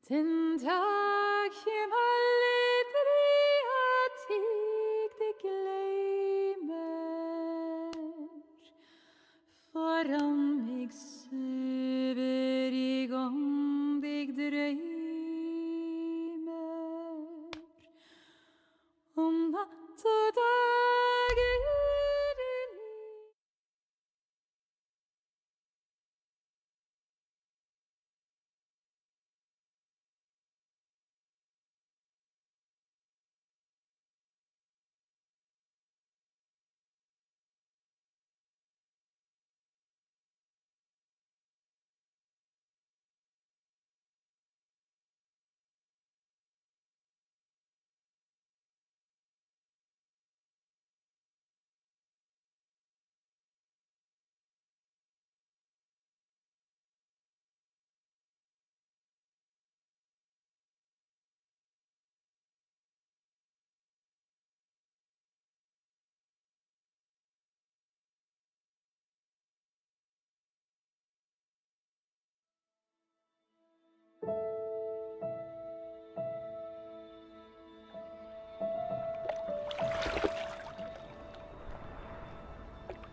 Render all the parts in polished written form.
Den dag jeg aldrig at det glemmer, foran mig søver jeg om dig drømmer, om natt og dager i liv.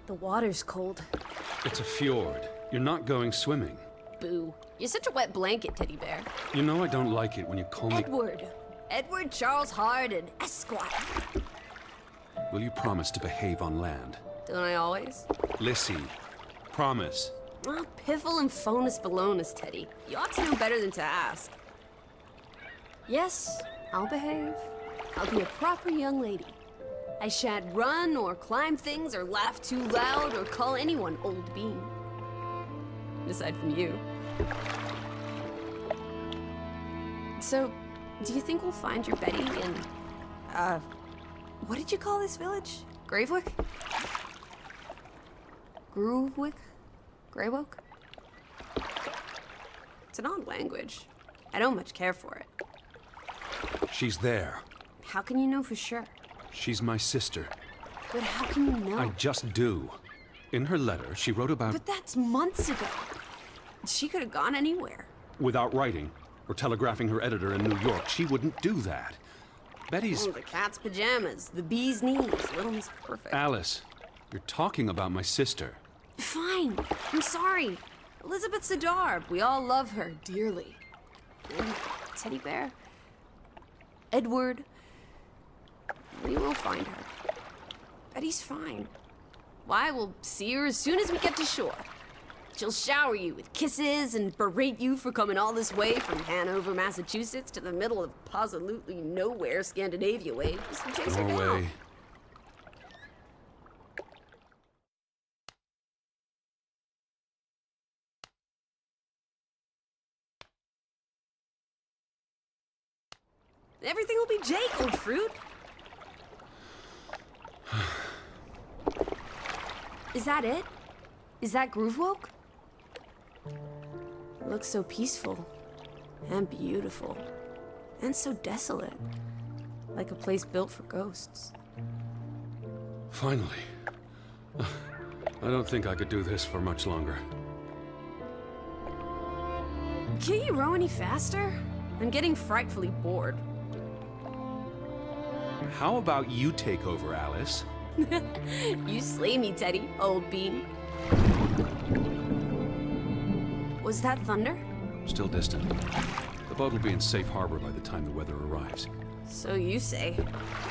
The water's cold. It's a fjord. You're not going swimming. Boo. You're such a wet blanket, teddy bear. You know I don't like it when you call me... Edward. Edward Charles Harden, Esquire. Will you promise to behave on land? Don't I always? Lissy, promise. Oh, piffle and phonus balonus, Teddy. You ought to know better than to ask. Yes, I'll behave. I'll be a proper young lady. I shan't run or climb things or laugh too loud or call anyone old bean. Aside from you. So, do you think we'll find your Betty in, what did you call this village? Gravewick? Groovewick? Greywoke? It's an odd language. I don't much care for it. She's there. How can you know for sure? She's my sister. But how can you know? I just do. In her letter, she wrote about... But that's months ago. She could have gone anywhere. Without writing or telegraphing her editor in New York, she wouldn't do that. Betty's... Oh, the cat's pajamas, the bee's knees, Little Miss Perfect. Alice, you're talking about my sister. Fine. I'm sorry. Elizabeth Sidarb. We all love her dearly. And Teddy Bear. Edward. We will find her. Betty's fine. Why, we'll see her as soon as we get to shore. She'll shower you with kisses and berate you for coming all this way from Hanover, Massachusetts to the middle of absolutely nowhere Scandinavia way just to chase her down. Norway. Everything will be Jake, old fruit. Is that it? Is that Groovewoke? It looks so peaceful and beautiful and so desolate, like a place built for ghosts. Finally. I don't think I could do this for much longer. Can't you row any faster? I'm getting frightfully bored. How about you take over, Alice? You slay me, Teddy, old bean. Was that thunder? Still distant. The boat will be in safe harbor by the time the weather arrives. So you say.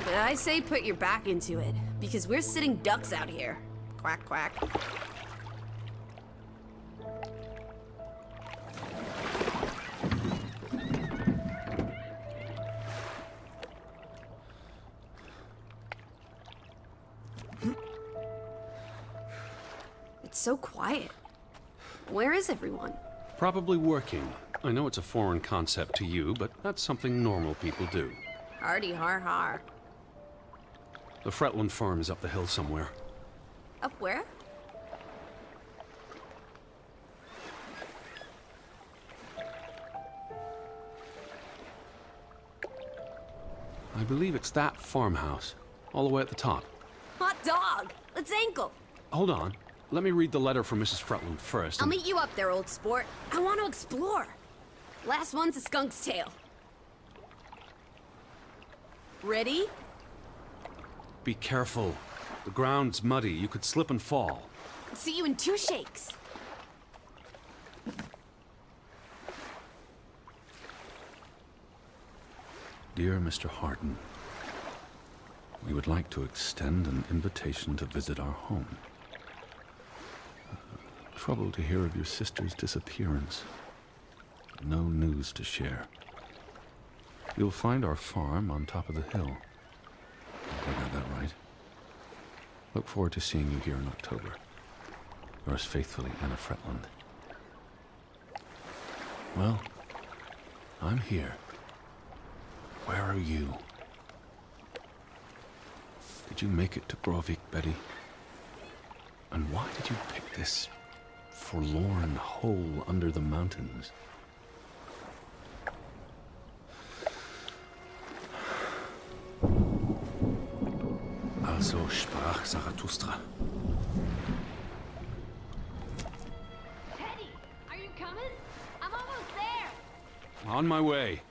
But I say put your back into it, because we're sitting ducks out here. Quack, quack. It's so quiet. Where is everyone? Probably working. I know it's a foreign concept to you, but that's something normal people do. Hardy har har. The Fretland farm is up the hill somewhere. Up where? I believe it's that farmhouse, all the way at the top. Hot dog! Let's ankle! Hold on. Let me read the letter from Mrs. Fretland first. I'll meet you up there, old sport. I want to explore. Last one's a skunk's tail. Ready? Be careful. The ground's muddy. You could slip and fall. See you in 2 shakes. Dear Mr. Harden, we would like to extend an invitation to visit our home. Troubled to hear of your sister's disappearance. No news to share. You'll find our farm on top of the hill. I got that right. Look forward to seeing you here in October. Yours faithfully, Anna Fretland. Well, I'm here. Where are you? Did you make it to Brovik, Betty? And why did you pick this forlorn hole under the mountains? Also sprach Zarathustra. Teddy, are you coming? I'm almost there. On my way.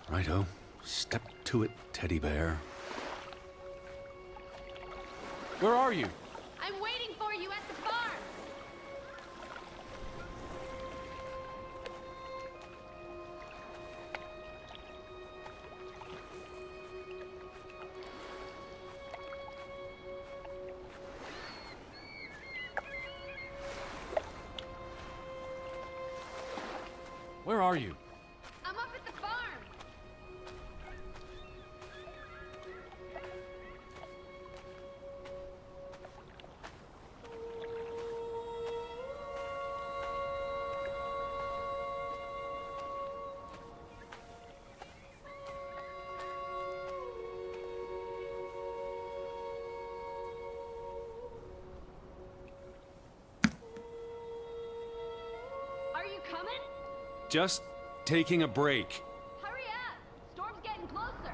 Righto. Step to it, teddy bear. Where are you? I'm waiting for you at the farm. Where are you? I'm up at the farm. Are you coming? Just taking a break. Hurry up! Storm's getting closer.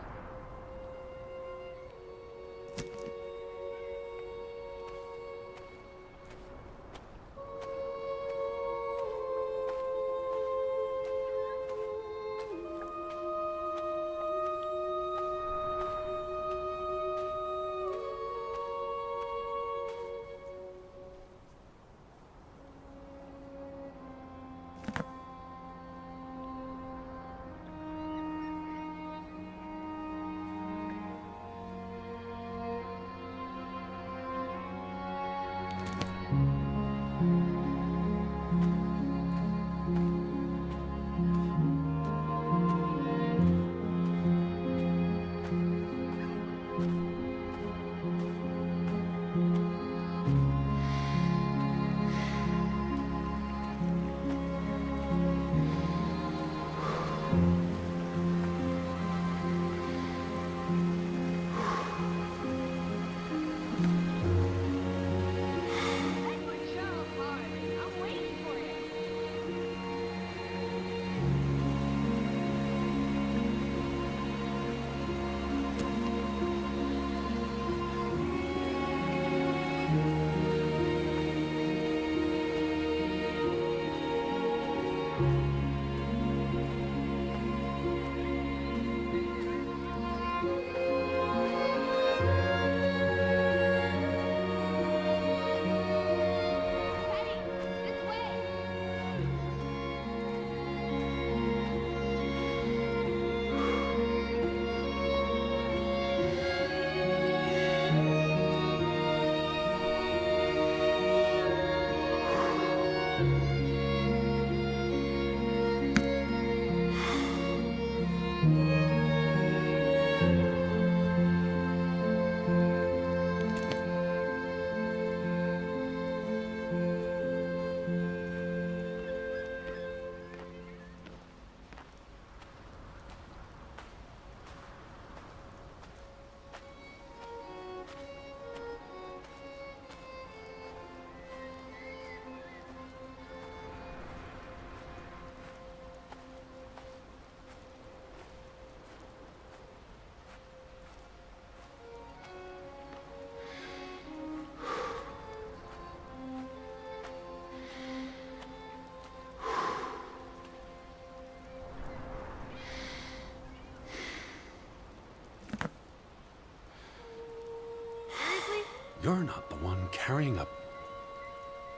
You're not the one carrying a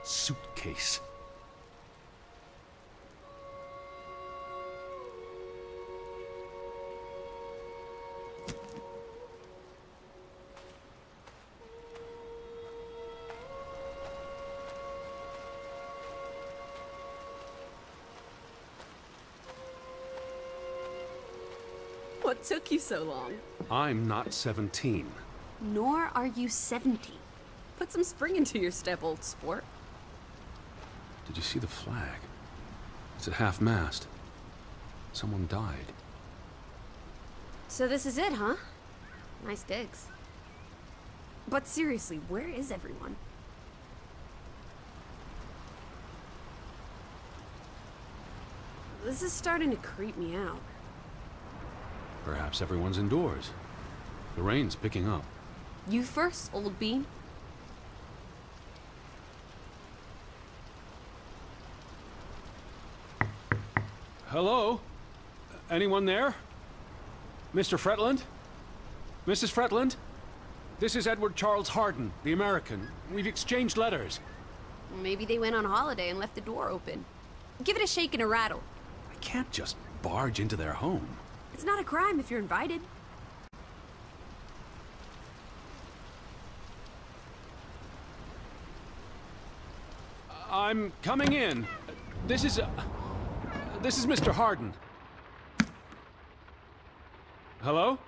suitcase. What took you so long? I'm not 17. Nor are you 70. Put some spring into your step, old sport. Did you see the flag? It's at half-mast. Someone died. So this is it, huh? Nice digs. But seriously, where is everyone? This is starting to creep me out. Perhaps everyone's indoors. The rain's picking up. You first, old bean. Hello? Anyone there? Mr. Fretland? Mrs. Fretland? This is Edward Charles Harden, the American. We've exchanged letters. Maybe they went on holiday and left the door open. Give it a shake and a rattle. I can't just barge into their home. It's not a crime if you're invited. I'm coming in. This is Mr. Harden. Hello?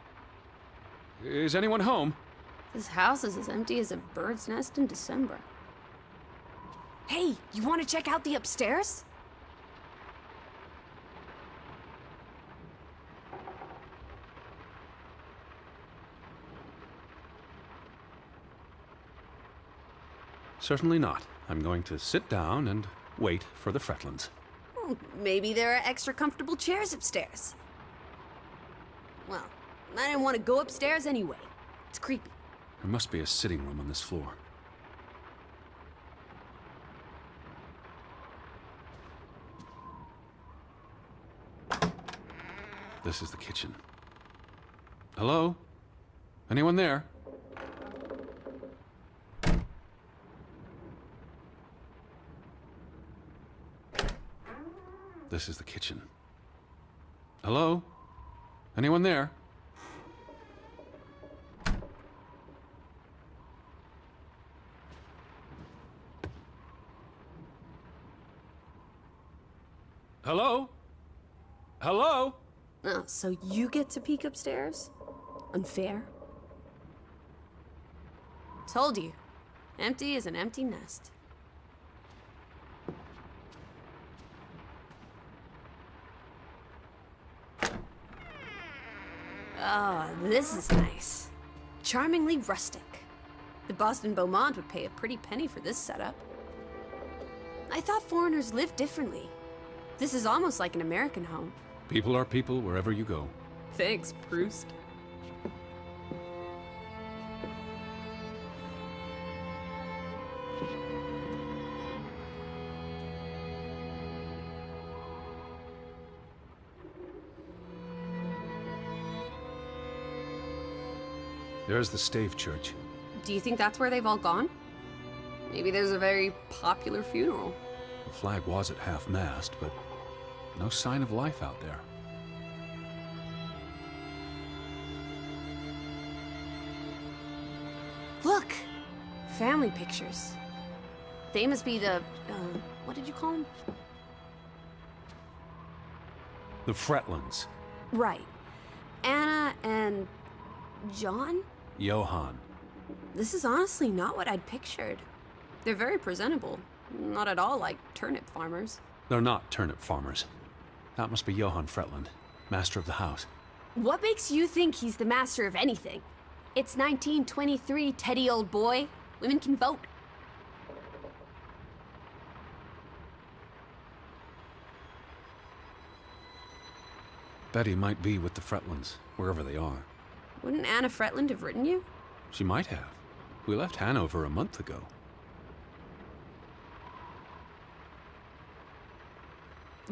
Is anyone home? This house is as empty as a bird's nest in December. Hey, you want to check out the upstairs? Certainly not. I'm going to sit down and wait for the Fretlands. Maybe there are extra comfortable chairs upstairs. Well, I didn't want to go upstairs anyway. It's creepy. There must be a sitting room on this floor. This is the kitchen. Hello? Anyone there? This is the kitchen. Hello? Anyone there? Hello? Hello? Oh, so you get to peek upstairs? Unfair. Told you. Empty is an empty nest. Oh, this is nice. Charmingly rustic. The Boston Beaumont would pay a pretty penny for this setup. I thought foreigners lived differently. This is almost like an American home. People are people wherever you go. Thanks, Proust. There's the Stave Church. Do you think that's where they've all gone? Maybe there's a very popular funeral. The flag was at half-mast, but no sign of life out there. Look! Family pictures. They must be the, what did you call them? The Fretlands. Right. Anna and John? Johann. This is honestly not what I'd pictured. They're very presentable. Not at all like turnip farmers. They're not turnip farmers. That must be Johann Fretland, master of the house. What makes you think he's the master of anything? It's 1923, Teddy, old boy. Women can vote. Betty might be with the Fretlands, wherever they are. Wouldn't Anna Fretland have written you? She might have. We left Hanover a month ago.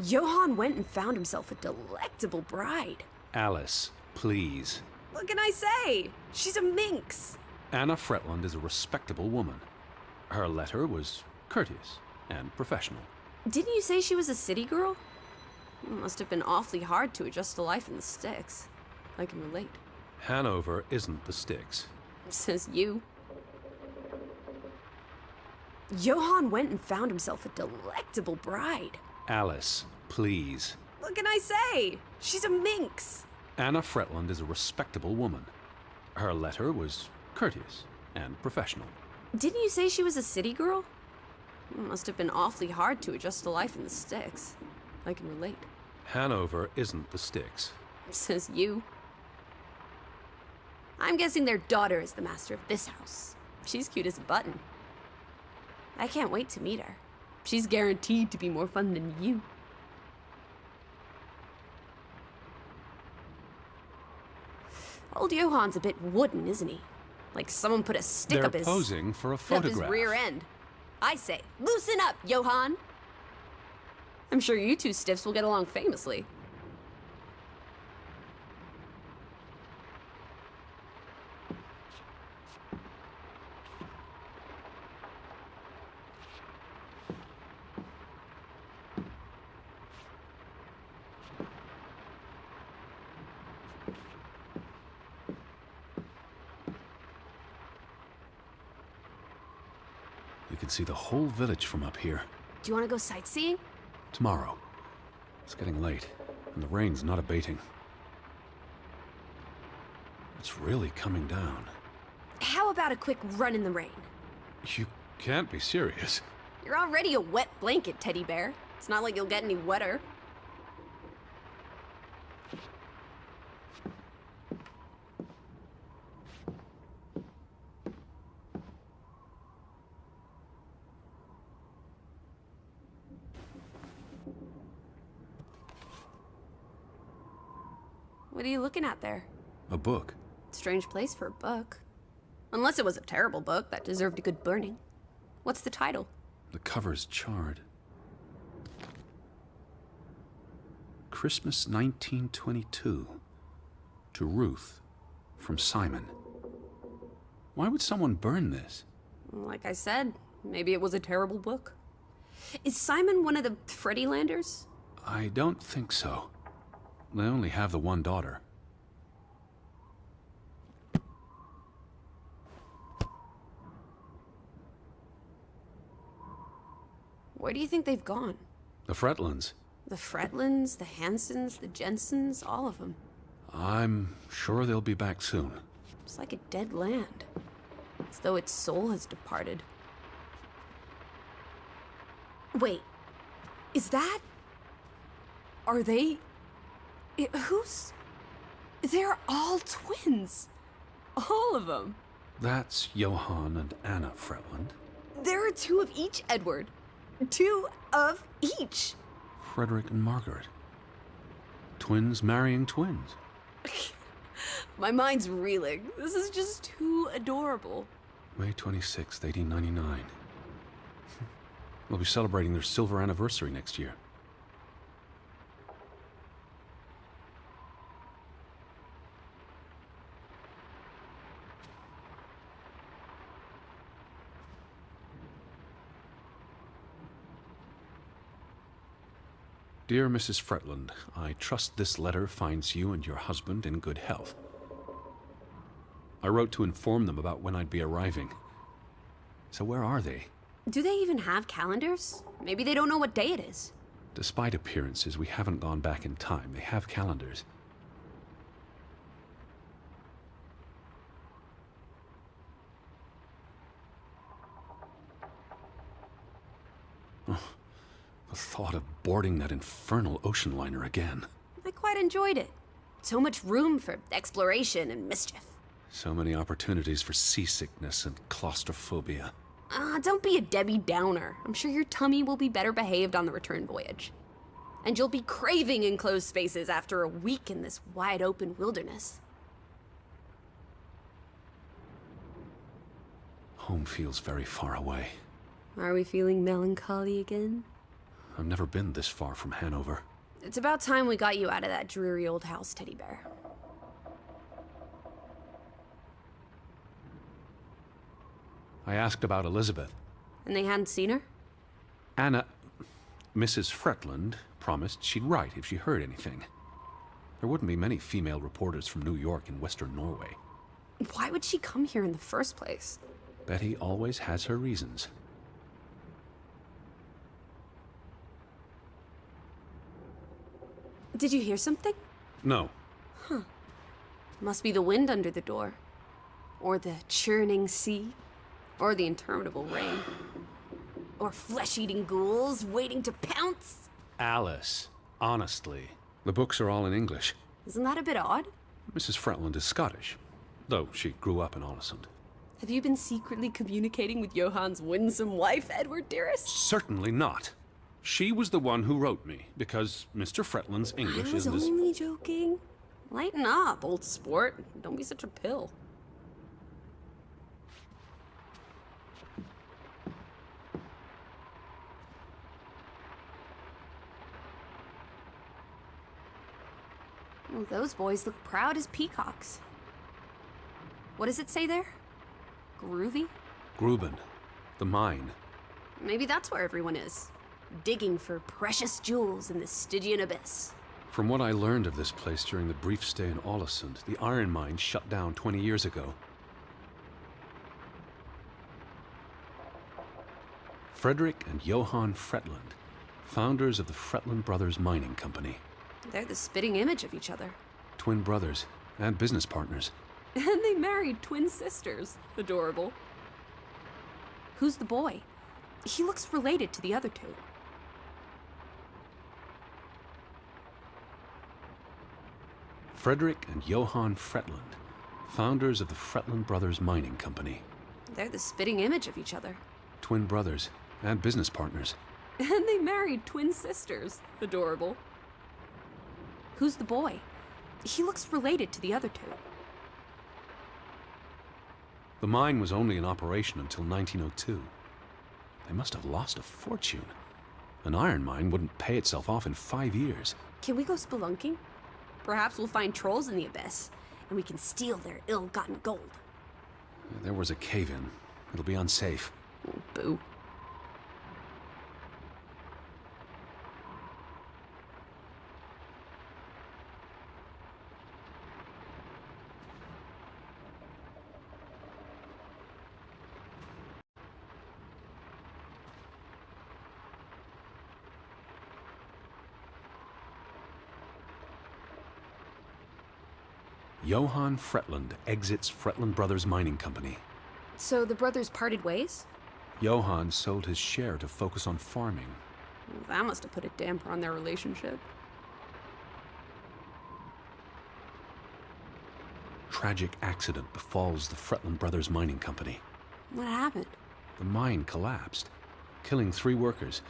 Johann went and found himself a delectable bride. Alice, please. What can I say? She's a minx. Anna Fretland is a respectable woman. Her letter was courteous and professional. Didn't you say she was a city girl? It must have been awfully hard to adjust to life in the sticks. I can relate. Hanover isn't the sticks. Says you. Johan went and found himself a delectable bride. Alice, please. What can I say? She's a minx. Anna Fretland is a respectable woman. Her letter was courteous and professional. Didn't you say she was a city girl? It must have been awfully hard to adjust to life in the sticks. I can relate. Hanover isn't the sticks. Says you. I'm guessing their daughter is the master of this house. She's cute as a button. I can't wait to meet her. She's guaranteed to be more fun than you. Old Johan's a bit wooden, isn't he? Like someone put a stick They're up his... posing for a up photograph. his rear end. I say, loosen up, Johan! I'm sure you two stiffs will get along famously. You can see the whole village from up here. Do you want to go sightseeing? Tomorrow. It's getting late, and the rain's not abating. It's really coming down. How about a quick run in the rain? You can't be serious. You're already a wet blanket, teddy bear. It's not like you'll get any wetter. What are you looking at there? A book. Strange place for a book. Unless it was a terrible book that deserved a good burning. What's the title? The cover's charred. Christmas 1922. To Ruth. From Simon. Why would someone burn this? Like I said, maybe it was a terrible book. Is Simon one of the Freddie Landers? I don't think so. They only have the one daughter. Where do you think they've gone? The Fretlands. The Fretlands, the Hansons, the Jensens, all of them. I'm sure they'll be back soon. It's like a dead land. As though its soul has departed. Wait. Is that... Are they... Who's... They're all twins. All of them. That's Johan and Anna Fretland. There are two of each, Edward. Two of each. Frederick and Margaret. Twins marrying twins. My mind's reeling. This is just too adorable. May 26th, 1899. They'll be celebrating their silver anniversary next year. Dear Mrs. Fretland, I trust this letter finds you and your husband in good health. I wrote to inform them about when I'd be arriving. So where are they? Do they even have calendars? Maybe they don't know what day it is. Despite appearances, we haven't gone back in time. They have calendars. Oh, the thought of boarding that infernal ocean liner again. I quite enjoyed it. So much room for exploration and mischief. So many opportunities for seasickness and claustrophobia. Don't be a Debbie Downer. I'm sure your tummy will be better behaved on the return voyage. And you'll be craving enclosed spaces after a week in this wide-open wilderness. Home feels very far away. Are we feeling melancholy again? I've never been this far from Hanover. It's about time we got you out of that dreary old house, Teddy Bear. I asked about Elizabeth. And they hadn't seen her? Anna, Mrs. Fretland, promised she'd write if she heard anything. There wouldn't be many female reporters from New York and Western Norway. Why would she come here in the first place? Betty always has her reasons. Did you hear something? No. Must be the wind under the door. Or the churning sea. Or the interminable rain. Or flesh-eating ghouls waiting to pounce. Alice, honestly, the books are all in English. Isn't that a bit odd? Mrs. Fretland is Scottish, though she grew up in Ålesund. Have you been secretly communicating with Johann's winsome wife, Edward, dearest? Certainly not. She was the one who wrote me, because Mr. Fretland's English I was isn't as... only joking. Lighten up, old sport. Don't be such a pill. Oh, those boys look proud as peacocks. What does it say there? Groovy? Gruben, the mine. Maybe that's where everyone is. Digging for precious jewels in the Stygian abyss. From what I learned of this place during the brief stay in Ålesund, the iron mine shut down 20 years ago. Frederick and Johann Fretland, founders of the Fretland Brothers Mining Company. They're the spitting image of each other. Twin brothers and business partners. And they married twin sisters. Adorable. Who's the boy? He looks related to the other two. Frederick and Johann Fretland, founders of the Fretland Brothers Mining Company. They're the spitting image of each other. Twin brothers and business partners. And they married twin sisters. Adorable. Who's the boy? He looks related to the other two. The mine was only in operation until 1902. They must have lost a fortune. An iron mine wouldn't pay itself off in 5 years. Can we go spelunking? Perhaps we'll find trolls in the abyss, and we can steal their ill-gotten gold. There was a cave-in. It'll be unsafe. Oh, boo. Johann Fretland exits Fretland Brothers Mining Company. So the brothers parted ways? Johann sold his share to focus on farming. Well, that must have put a damper on their relationship. Tragic accident befalls the Fretland Brothers Mining Company. What happened? The mine collapsed, killing 3 workers,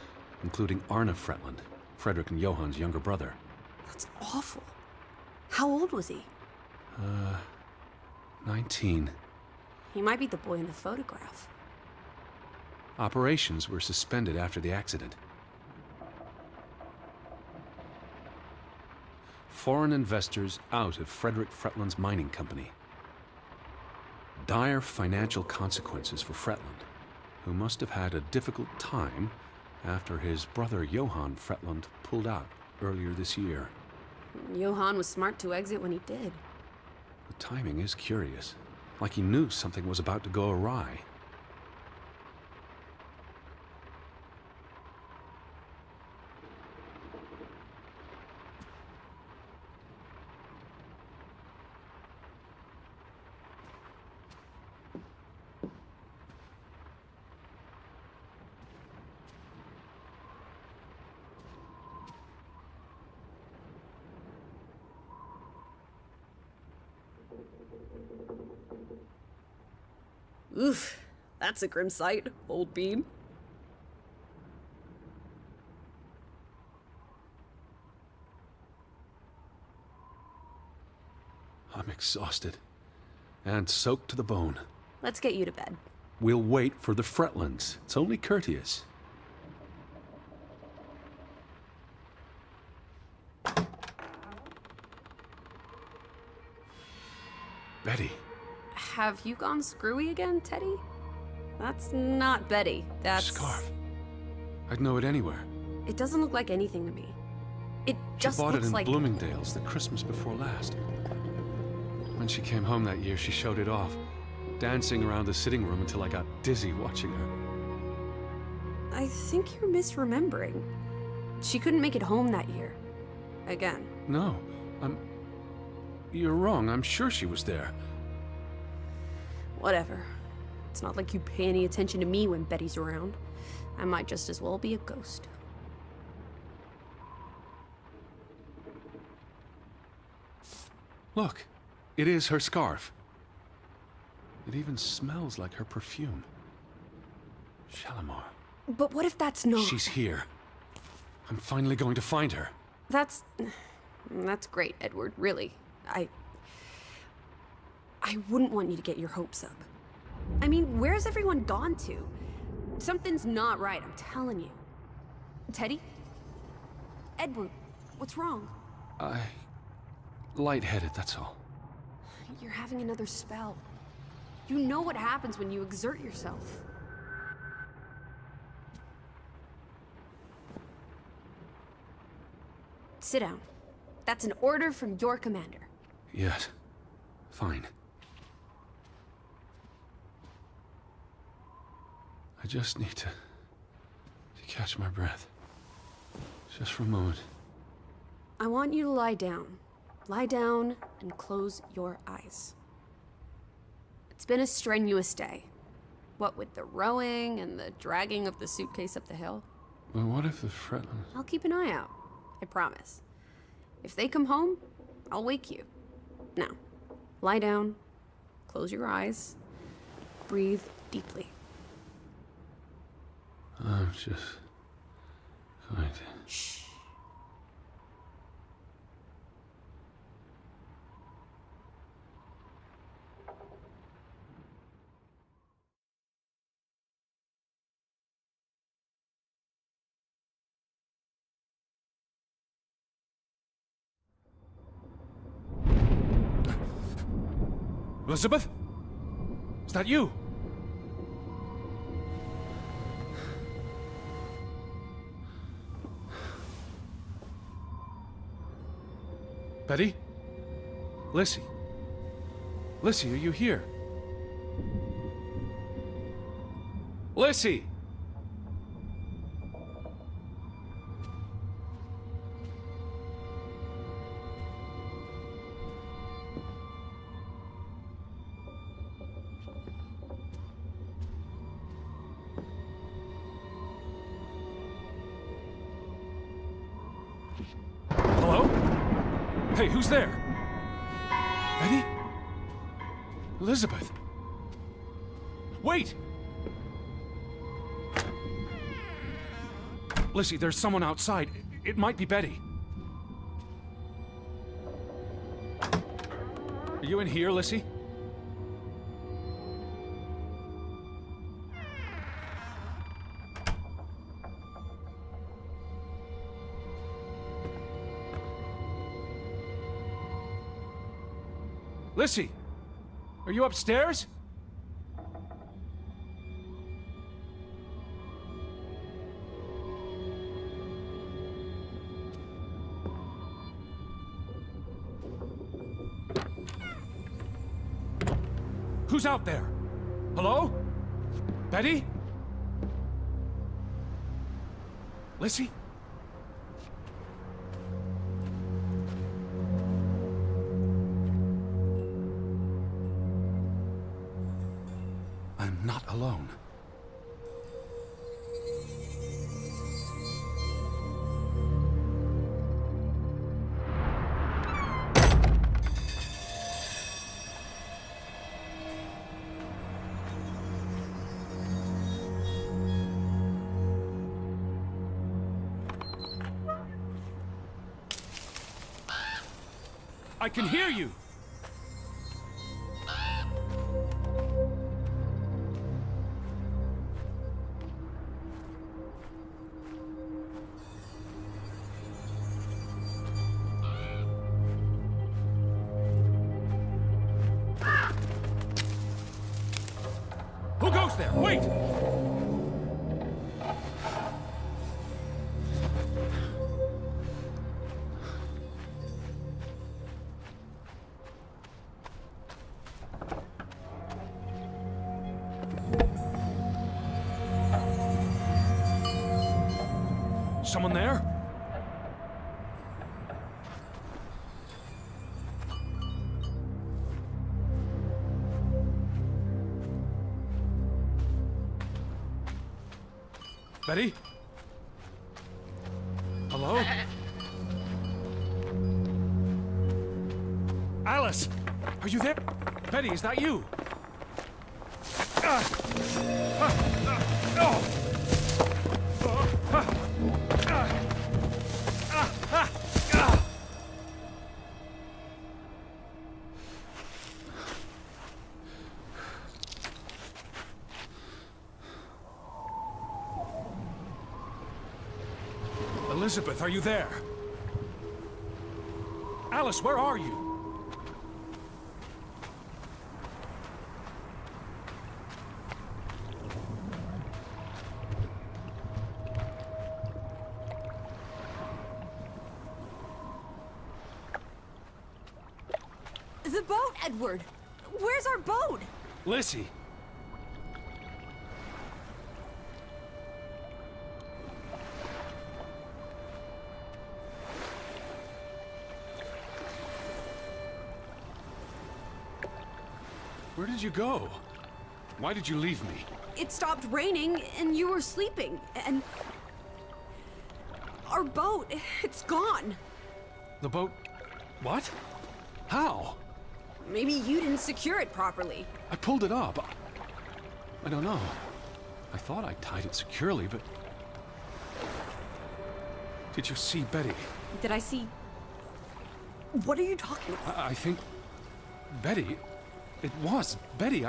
including Arne Fretland, Frederick and Johann's younger brother. That's awful. How old was he? 19. He might be the boy in the photograph. Operations were suspended after the accident. Foreign investors out of Frederick Fretland's mining company. Dire financial consequences for Fretland, who must have had a difficult time after his brother Johann Fretland pulled out earlier this year. Johann was smart to exit when he did. The timing is curious, like he knew something was about to go awry. Oof, that's a grim sight, old bean. I'm exhausted and soaked to the bone. Let's get you to bed. We'll wait for the Fretlands. It's only courteous. Betty. Have you gone screwy again, Teddy? That's not Betty. That's... Scarf. I'd know it anywhere. It doesn't look like anything to me. It just She bought looks it in like... Bloomingdale's the Christmas before last. When she came home that year, she showed it off, dancing around the sitting room until I got dizzy watching her. I think you're misremembering. She couldn't make it home that year. Again. No, you're wrong. I'm sure she was there. Whatever. It's not like you pay any attention to me when Betty's around. I might just as well be a ghost. Look, it is her scarf. It even smells like her perfume. Shalimar. But what if that's not... She's here. I'm finally going to find her. That's great, Edward, really. I wouldn't want you to get your hopes up. I mean, where's everyone gone to? Something's not right, I'm telling you. Teddy? Edward, what's wrong? Lightheaded, that's all. You're having another spell. You know what happens when you exert yourself. Sit down. That's an order from your commander. Yes. Fine. I just need to catch my breath. Just for a moment. I want you to lie down. Lie down and close your eyes. It's been a strenuous day. What with the rowing and the dragging of the suitcase up the hill. Well, what if the Fretlins... I'll keep an eye out. I promise. If they come home, I'll wake you. Now, lie down, close your eyes, breathe deeply. I'm just going to... Shh. Elizabeth? Is that you? Betty? Lissy? Lissy, are you here? Lissy! Hello? Hey, who's there? Betty? Elizabeth? Wait! Lissy, there's someone outside. It might be Betty. Are you in here, Lissy? Lissy, are you upstairs? Who's out there? Hello? Betty? Lissy? I'm not alone. I can hear you! Who goes there? Wait! Someone there? Betty? Hello? Alice! Are you there? Betty, is that you? Elizabeth, are you there? Alice, where are you? The boat, Edward! Where's our boat? Lizzie! Where did you go? Why did you leave me? It stopped raining and you were sleeping, and our boat, it's gone. The boat... What? How? Maybe you didn't secure it properly. I pulled it up. I don't know. I thought I tied it securely, but... Did you see Betty? Did I see... What are you talking about? I think... Betty... It was Betty.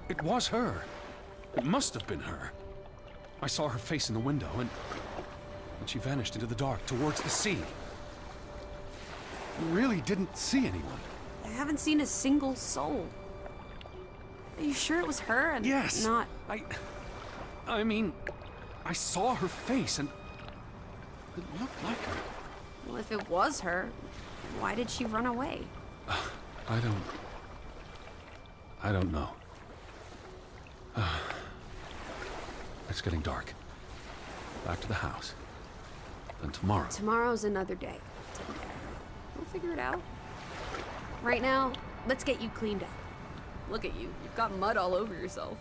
It was her. It must have been her. I saw her face in the window, and she vanished into the dark towards the sea. I really didn't see anyone. I haven't seen a single soul. Are you sure it was her and Yes. not... I mean, I saw her face, and it looked like her. Well, if it was her, why did she run away? I don't know. It's getting dark. Back to the house. Then tomorrow. Tomorrow's another day. We'll figure it out. Right now, let's get you cleaned up. Look at you. You've got mud all over yourself.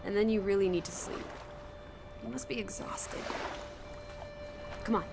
And then you really need to sleep. You must be exhausted. Come on,